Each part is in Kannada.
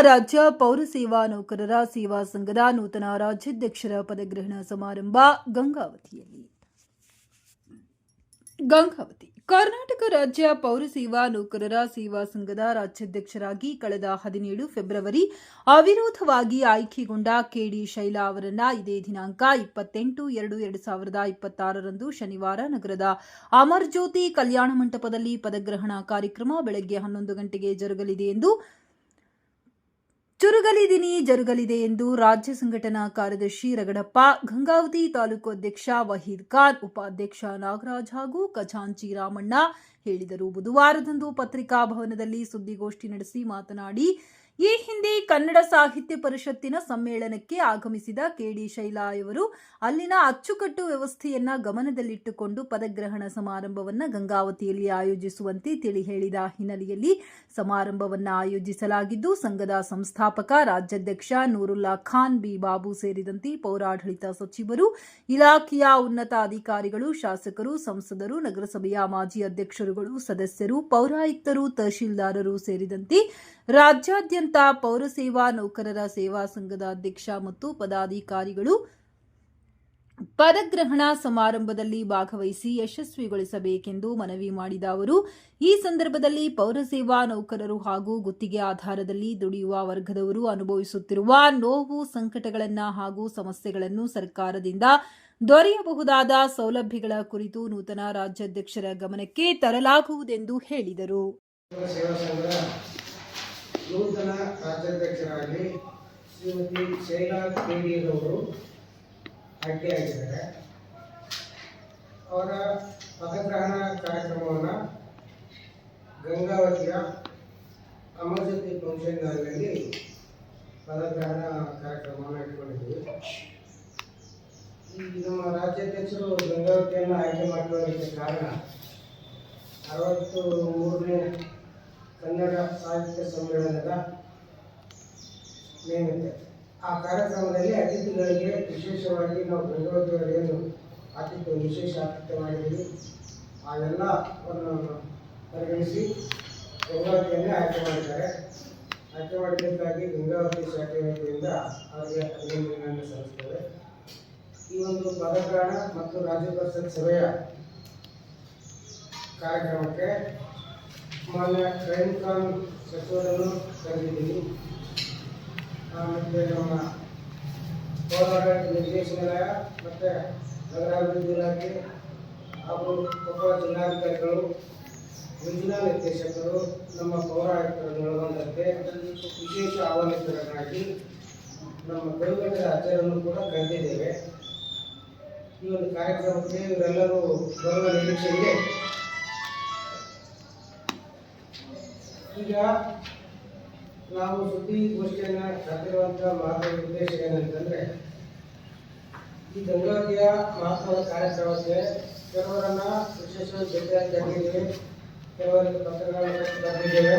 ರಾಜ್ಯ ಪೌರಸೇವಾ ನೌಕರರ ಸೇವಾ ಸಂಘದ ನೂತನ ರಾಜ್ಯಾಧ್ಯಕ್ಷರ ಪದಗ್ರಹಣ ಸಮಾರಂಭ ಗಂಗಾವತಿಯಲ್ಲಿ. ಕರ್ನಾಟಕ ರಾಜ್ಯ ಪೌರಸೇವಾ ನೌಕರರ ಸೇವಾ ಸಂಘದ ರಾಜ್ಯಾಧ್ಯಕ್ಷರಾಗಿ ಕಳೆದ 17 ಫೆಬ್ರವರಿ ಅವಿರೋಧವಾಗಿ ಆಯ್ಕೆಗೊಂಡ ಕೆಡಿ ಶೈಲಾ ಅವರನ್ನ ಇದೇ ದಿನಾಂಕ 28/2/2026 ಶನಿವಾರ ನಗರದ ಅಮರ್ ಜ್ಯೋತಿ ಕಲ್ಯಾಣ ಮಂಟಪದಲ್ಲಿ ಪದಗ್ರಹಣ ಕಾರ್ಯಕ್ರಮ ಬೆಳಗ್ಗೆ 11 ಗಂಟೆಗೆ ಜರುಗಲಿದೆ ಎಂದು ರಾಜ್ಯ ಸಂಘಟನಾ ಕಾರ್ಯದರ್ಶಿ ರಗಡಪ್ಪ, ಗಂಗಾವತಿ ತಾಲೂಕು ಅಧ್ಯಕ್ಷ ವಹೀದ್ ಖಾನ್, ಉಪಾಧ್ಯಕ್ಷ ನಾಗರಾಜ್ ಹಾಗೂ ಖಜಾಂಚಿ ರಾಮಣ್ಣ ಹೇಳಿದರು. ಬುಧವಾರದಂದು ಪತ್ರಿಕಾ ಭವನದಲ್ಲಿ ಸುದ್ದಿಗೋಷ್ಠಿ ನಡೆಸಿ ಮಾತನಾಡಿ, ಈ ಹಿಂದೆ ಕನ್ನಡ ಸಾಹಿತ್ಯ ಪರಿಷತ್ತಿನ ಸಮ್ಮೇಳನಕ್ಕೆ ಆಗಮಿಸಿದ ಕೆಡಿ ಶೈಲಾ ಅವರು ಅಲ್ಲಿನ ಅಚ್ಚುಕಟ್ಟು ವ್ಯವಸ್ಥೆಯನ್ನ ಗಮನದಲ್ಲಿಟ್ಟುಕೊಂಡು ಪದಗ್ರಹಣ ಸಮಾರಂಭವನ್ನು ಗಂಗಾವತಿಯಲ್ಲಿ ಆಯೋಜಿಸುವಂತೆ ತಿಳಿ ಹೇಳಿದ ಹಿನ್ನೆಲೆಯಲ್ಲಿ ಸಮಾರಂಭವನ್ನು ಆಯೋಜಿಸಲಾಗಿದ್ದು, ಸಂಘದ ಸಂಸ್ಥಾಪಕ ರಾಜ್ಯಾಧ್ಯಕ್ಷ ನೂರುಲ್ಲಾ ಖಾನ್ ಬಿ ಬಾಬು ಸೇರಿದಂತೆ ಪೌರಾಡಳಿತ ಸಚಿವರು, ಇಲಾಖೆಯ ಉನ್ನತ ಅಧಿಕಾರಿಗಳು, ಶಾಸಕರು, ಸಂಸದರು, ನಗರಸಭೆಯ ಮಾಜಿ ಅಧ್ಯಕ್ಷರುಗಳು, ಸದಸ್ಯರು, ಪೌರಾಯುಕ್ತರು, ತಹಶೀಲ್ದಾರರು ಸೇರಿದಂತೆ ರಾಜ್ಯಾದ್ಯಂತ ಪೌರಸೇವಾ ನೌಕರರ ಸೇವಾ ಸಂಘದ ಅಧ್ಯಕ್ಷ ಮತ್ತು ಪದಾಧಿಕಾರಿಗಳು ಪದಗ್ರಹಣ ಸಮಾರಂಭದಲ್ಲಿ ಭಾಗವಹಿಸಿ ಯಶಸ್ವಿಗೊಳಿಸಬೇಕೆಂದು ಮನವಿ ಮಾಡಿದ ಅವರು, ಈ ಸಂದರ್ಭದಲ್ಲಿ ಪೌರಸೇವಾ ನೌಕರರು ಹಾಗೂ ಗುತ್ತಿಗೆ ಆಧಾರದಲ್ಲಿ ದುಡಿಯುವ ವರ್ಗದವರು ಅನುಭವಿಸುತ್ತಿರುವ ನೋವು, ಸಂಕಟಗಳನ್ನು ಹಾಗೂ ಸಮಸ್ಯೆಗಳನ್ನು ಸರ್ಕಾರದಿಂದ ದೊರೆಯಬಹುದಾದ ಸೌಲಭ್ಯಗಳ ಕುರಿತು ನೂತನ ರಾಜ್ಯಾಧ್ಯಕ್ಷರ ಗಮನಕ್ಕೆ ತರಲಾಗುವುದೆಂದು ಹೇಳಿದರು. ನೂತನ ರಾಜ್ಯಾಧ್ಯಕ್ಷರಾಗಿ ಶ್ರೀಮತಿ ಶೈಲಾ ಅವರು ಆಯ್ಕೆಯಾಗಿದ್ದಾರೆ. ಅವರ ಪದಗ್ರಹಣ ಕಾರ್ಯಕ್ರಮವನ್ನು ಗಂಗಾವತಿಯ ಅಮರ್ಜ್ಯೋತಿ ಫಂಕ್ಷನ್ ಹಾಲ್ನಲ್ಲಿ ಪದಗ್ರಹಣ ಕಾರ್ಯಕ್ರಮವನ್ನು ಇಟ್ಕೊಂಡಿದ್ದೀವಿ. ಈ ನಮ್ಮ ರಾಜ್ಯಾಧ್ಯಕ್ಷರು ಗಂಗಾವತಿಯನ್ನು ಆಯ್ಕೆ ಮಾಡಿಕೊಳ್ಳೋದಕ್ಕೆ ಕಾರಣ 63ನೇ ಕನ್ನಡ ಸಾಹಿತ್ಯ ಸಮ್ಮೇಳನದ ನೇಮಕ. ಆ ಕಾರ್ಯಕ್ರಮದಲ್ಲಿ ಅತಿಥಿಗಳಿಗೆ ವಿಶೇಷವಾಗಿ ನಾವು ಗಂಗಾವತಿಯವರೇನು ವಿಶೇಷ ಆತಿಥ್ಯ ಮಾಡಿದ್ದೀವಿ, ಆ ಎಲ್ಲವನ್ನು ಪರಿಗಣಿಸಿ ಗಂಗಾವತಿಯನ್ನೇ ಆಯ್ಕೆ ಮಾಡಿದ್ದಾರೆ. ಆಯ್ಕೆ ಮಾಡಿದ್ದಕ್ಕಾಗಿ ಗಂಗಾವತಿ ಶಾಖೆ ವತಿಯಿಂದ ಅವರಿಗೆ ಅಭಿನಂದನೆಯನ್ನು ಸಲ್ಲಿಸುತ್ತೇವೆ. ಈ ಒಂದು ಪದಗ್ರಹಣ ಮತ್ತು ರಾಜ್ಯ ಪರಿಷತ್ ಸಭೆಯ ಕಾರ್ಯಕ್ರಮಕ್ಕೆ ಮಾನ್ಯ ರಹೀಮ್ ಖಾನ್ ಸಚಿವರನ್ನು ಕರೆದಿದ್ದೀನಿ. ಮತ್ತು ನಮ್ಮ ಪೌರಾಡಳಿತ ನಿರ್ದೇಶನಾಲಯ ಮತ್ತು ನಗರಾಭಿವೃದ್ಧಿ ಇಲಾಖೆ ಹಾಗೂ ಕೊಪ್ಪಳ ಜಿಲ್ಲಾಧಿಕಾರಿಗಳು, ರಿಜಿನಲ್ ನಿರ್ದೇಶಕರು, ನಮ್ಮ ಪೌರಾಯುಕ್ತರನ್ನು ಒಳಗೊಂಡಂತೆ ವಿಶೇಷ ಆಹ್ವಾನಿತರನ್ನಾಗಿ ನಮ್ಮ ಕೈಗೊಂಡ ಅಜ್ಜರನ್ನು ಕೂಡ ಕರೆದಿದ್ದೇವೆ. ಈ ಒಂದು ಕಾರ್ಯಕ್ರಮಕ್ಕೆ ಇವರೆಲ್ಲರೂ ಬರುವ ನಿರೀಕ್ಷೆ ಇದೆ. ಈಗ ನಾವು ಸುದ್ದಿಗೋಷ್ಠಿಯನ್ನು ಕರೆದಿರುವಂಥ ಮಹತ್ವದ ಉದ್ದೇಶ ಏನಂತಂದರೆ, ಈ ಗಂಗಾವತಿಯ ಮಹತ್ವದ ಕಾರ್ಯಕ್ರಮಕ್ಕೆ ಕೆಲವರನ್ನು ವಿಶೇಷವಾಗಿ ಭೇಟಿಯಾಗಿ ಕರೆದಿದ್ದೇವೆ, ಕೆಲವರಿಗೆ ಪತ್ರಗಳನ್ನು ಕರೆದಿದ್ದೇವೆ.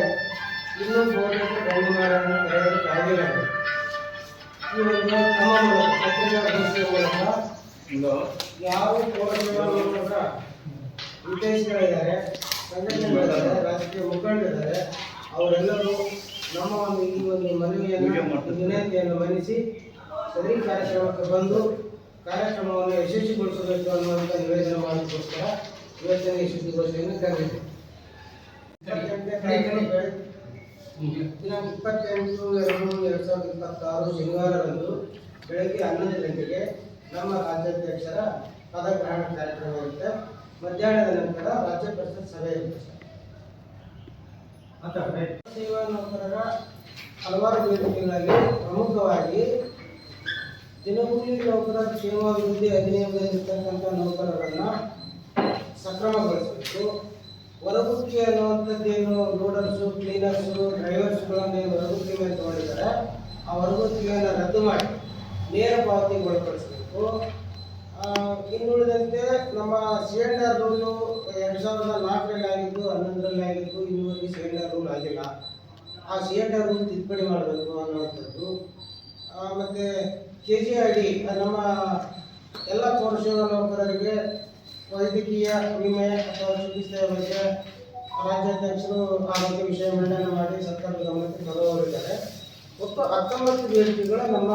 ಇನ್ನೂ ಬೋರ್ಡನ್ನು ಗಣ್ಯಮಾನ್ಯರನ್ನು ಕರೆಯೋದಕ್ಕೆ ಆಗಿಲ್ಲ. ಈ ಒಂದು ನಮ್ಮ ಪತ್ರಿಕಾಗೋಷ್ಠಿಯ ಮೂಲಕ ಯಾವ ಪೌರಸೇವಾ ನೌಕರರ ಹಿತೈಷಿಗಳಿದ್ದಾರೆ, ಸಂಘಟನೆಗಳಿದ್ದಾರೆ, ರಾಜಕೀಯ ಮುಖಂಡರಿದ್ದಾರೆ, ಅವರೆಲ್ಲರೂ ನಮ್ಮ ಈ ಒಂದು ವಿನಂತಿಯನ್ನು ಮನ್ನಿಸಿ ಸರಿ ಕಾರ್ಯಕ್ರಮಕ್ಕೆ ಬಂದು ಕಾರ್ಯಕ್ರಮವನ್ನು ಯಶಸ್ವಿಗೊಳಿಸಬೇಕು ಅನ್ನುವಂಥ ನಿವೇದನೆ ಮಾಡೋದಕ್ಕೋಸ್ಕರ ಇವತ್ತಿನ ಈ ಸುದ್ದಿಗೋಷ್ಠಿಯನ್ನು ಕರೆದಿದೆ. ದಿನಾಂಕ 28/2/2026 ಶನಿವಾರದಂದು ಬೆಳಗ್ಗೆ 11 ಗಂಟೆಗೆ ನಮ್ಮ ರಾಜ್ಯಾಧ್ಯಕ್ಷರ ಪದಗ್ರಹಣ ಕಾರ್ಯಕ್ರಮ ಇರುತ್ತೆ. ಮಧ್ಯಾಹ್ನದ ನಂತರ ರಾಜ್ಯ ಪರಿಷತ್ ಸಭೆ ಇರುತ್ತೆ. ಸೇವಾ ನೌಕರರ ಹಲವಾರು ಬೇಡಿಕೆಗಳಲ್ಲಿ ಪ್ರಮುಖವಾಗಿ ದಿನಗೂಲಿ ನೌಕರರ ಕ್ಷೇಮಾಭಿವೃದ್ಧಿ ಅಧಿನಿಯಮದಲ್ಲಿರ್ತಕ್ಕಂಥ ನೌಕರರನ್ನು ಸಕ್ರಮಗೊಳಿಸಬೇಕು. ಹೊರಗುತ್ತಿಗೆ ಅನ್ನುವಂಥದ್ದೇನು ಲೋಡರ್ಸು, ಕ್ಲೀನರ್ಸು, ಡ್ರೈವರ್ಸ್ಗಳನ್ನು ಹೊರಗುತ್ತಿಗೆ ಮೇಲೆ ತಗೊಂಡಿದ್ದಾರೆ, ಆ ಹೊರಗುತ್ತಿಗೆಯನ್ನು ರದ್ದು ಮಾಡಿ ನೇರ ಪಾವತಿಗೆ ಒಳಪಡಿಸಬೇಕು. ಇನ್ನುಳಿದಂತೆ ನಮ್ಮ ಸಿಲಿಂಡರ್ ರೂಲು 2004ರಲ್ಲಿ ಆಗಿದ್ದು, 11ರಲ್ಲಿ ಆಗಿದ್ದು, ಇನ್ನೂವರೆಗೆ ಸಿಲಿಂಡರ್ ರೂಲ್ ಆಗಿಲ್ಲ. ಆ ಸಿಲಿಂಡರ್ ರೂಲ್ ತಿದ್ದುಪಡಿ ಮಾಡಬೇಕು ಅನ್ನುವಂಥದ್ದು. ಮತ್ತು KGID ನಮ್ಮ ಎಲ್ಲ ಪೌರಸೇವಾ ನೌಕರರಿಗೆ ವೈದ್ಯಕೀಯ ವಿಮೆ ಅಥವಾ ಚಿಕಿತ್ಸೆಯ ಬಗ್ಗೆ ರಾಜ್ಯಾಧ್ಯಕ್ಷರು ಆ ಬಗ್ಗೆ ವಿಷಯ ಮಂಡನೆ ಮಾಡಿ ಸರ್ಕಾರದ ಗಮನಕ್ಕೆ ತರುವವರಿದ್ದಾರೆ. ಒಟ್ಟು 19 ಬೇಡಿಕೆಗಳು ನಮ್ಮ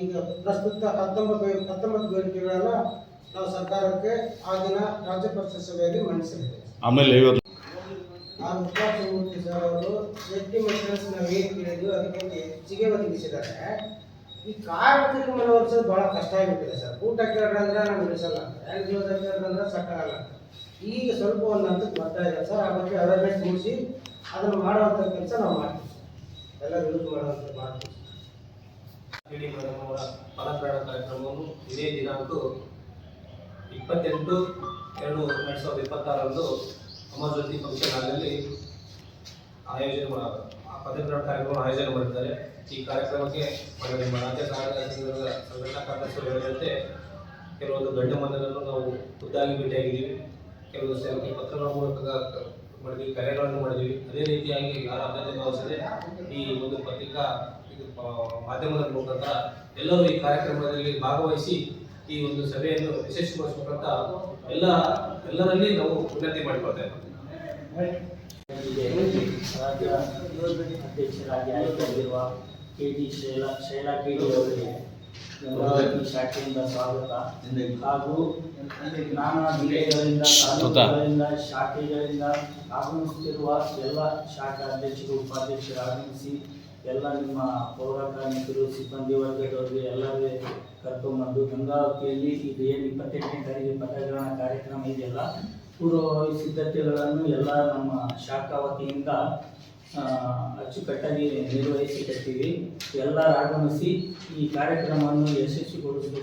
ಈಗ ಪ್ರಸ್ತುತ 19 ಬೇಡಿಕೆಗಳನ್ನು ನಾವು ಸರ್ಕಾರಕ್ಕೆ ಆ ದಿನ ರಾಜ್ಯ ಪರಿಷತ್ ಸಭೆಯಲ್ಲಿ ಮಂಡಿಸಿದ್ದೇವೆ. ಆಮೇಲೆ ಉಪಾಧ್ಯಕ್ಷ ಸರ್ ಅವರು ಸೇಫ್ಟಿ ಮೆಷರ್ಸ್ ನಾವು ಏನು ಕೇಳಿದ್ವಿ ಅದಕ್ಕೊಂದು ಹೆಚ್ಚಿಗೆ ಒದಗಿಸಿದ್ದಾರೆ. ಈ ಕಾರ್ಮಿಕರಿಗೆ ಮನವೊಲಿಸೋದು ಭಾಳ ಕಷ್ಟ ಆಗಿಬಿಟ್ಟಿದೆ ಸರ್. ಊಟ ಕೇಳ್ರಂದ್ರೆ ನಾನು ಇಳಿಸಲ್ಲ ಅಂತ, ಹ್ಯಾಂಡ್ ಗ್ಲೌಸ್ ಕೇಳ್ರಂದ್ರೆ ಸಾಕಾಗಲ್ಲ ಅಂತ. ಈಗ ಸ್ವಲ್ಪ ಒಂದು ಹಂತಕ್ಕೆ ಬರ್ತಾ ಇದೆ ಸರ್. ಆ ಬಗ್ಗೆ ಅವೇರ್ನೆಸ್ ಮೂಡಿಸಿ ಅದನ್ನು ಮಾಡುವಂಥ ಕೆಲಸ ನಾವು ಮಾಡ್ತೀವಿ. ಎಲ್ಲ ಯೂಸ್ ಮಾಡುವಂಥ ಮಾಡ್ತೀವಿ. ಮೇಡಮ್ ಅವರ ಫಲಪ್ರಾಣ ಕಾರ್ಯಕ್ರಮವನ್ನು ಇದೇ ದಿನಾಂಕ 28/2/2026 ಅಮರ್ ಜ್ಯೋತಿ ಫಂಕ್ಷನ್ ಹಾಲ್ನಲ್ಲಿ ಫಲಪ್ರಾಣ ಕಾರ್ಯಕ್ರಮ ಆಯೋಜನೆ ಮಾಡಿದ್ದಾರೆ. ಈ ಕಾರ್ಯಕ್ರಮಕ್ಕೆ ನಮ್ಮ ರಾಜ್ಯ ಸಂಘಟನಾ ಕಾರ್ಯದರ್ಶಿಗಳು ಹೇಳಿದಂತೆ ಕೆಲವೊಂದು ಗಣ್ಯ ಮಾನ್ಯರನ್ನು ನಾವು ಖುದ್ದಾಗಿ ಭೇಟಿಯಾಗಿದ್ದೀವಿ. ಕೆಲವು ಪತ್ರಗಳ ಮೂಲಕ ಮಾಡಿದ್ವಿ, ಕರೆಗಳನ್ನು ಮಾಡಿದ್ವಿ. ಅದೇ ರೀತಿಯಾಗಿ ಯಾರು ಅಭ್ಯರ್ಥಿ ಭಾವಿಸದೆ ಈ ಒಂದು ಪತ್ರಿಕಾ ಮಾಧ್ಯಮದ ಮುಖಾಂತರ ಎಲ್ಲರೂ ಈ ಕಾರ್ಯಕ್ರಮದಲ್ಲಿ ಭಾಗವಹಿಸಿ ಈ ಒಂದು ಸಭೆಯನ್ನು ಯಶಸ್ವಿಗೊಳಿಸಬೇಕಂತ ಎಲ್ಲರಲ್ಲಿ ನಾವು ವಿನಂತಿ ಮಾಡಿಕೊಳ್ತೇವೆ. ರಾಜ್ಯ ಅಧ್ಯಕ್ಷರಾಗಿ ಆಯ್ಕೆಯಾಗಿರುವ KD ಶೈಲಾ KD ಅವರಿಗೆ ಗಂಗಾವತಿ ಶಾಖೆಯಿಂದ ಸ್ವಾಗತ. ಹಾಗೂ ನಾನಾ ಜಿಲ್ಲೆಗಳಿಂದ ತಾಲೂಕುಗಳಿಂದ ಶಾಖೆಗಳಿಂದ ಆಗಮಿಸುತ್ತಿರುವ ಎಲ್ಲ ಶಾಖಾ ಅಧ್ಯಕ್ಷರು ಉಪಾಧ್ಯಕ್ಷರು ಆಗಮಿಸಿ ಎಲ್ಲ ನಿಮ್ಮ ಪೌರ ಕಾರ್ಮಿಕರು ಸಿಬ್ಬಂದಿ ವರ್ಗದವರಿಗೆ ಎಲ್ಲರಿಗೆ ಕರ್ಕೊಂಡ್ಬಂದು ಗಂಗಾವತಿಯಲ್ಲಿ ಇದು ಏನು 28ನೇ ತಾರೀಕು ಪದಗ್ರಹಣ ಕಾರ್ಯಕ್ರಮ ಇದೆಯಲ್ಲ, ಪೂರ್ವಭಾವಿ ಸಿದ್ಧತೆಗಳನ್ನು ಎಲ್ಲ ನಮ್ಮ ಶಾಖಾ ವತಿಯಿಂದ ಅಚ್ಚುಕಟ್ಟಾಗಿ ನಿರ್ವಹಿಸಿಕೊಳ್ತೀವಿ. ಎಲ್ಲರೂ ಆಗಮಿಸಿ ಈ ಕಾರ್ಯಕ್ರಮವನ್ನು ಯಶಸ್ವಿಗೊಳಿಸಬೇಕು.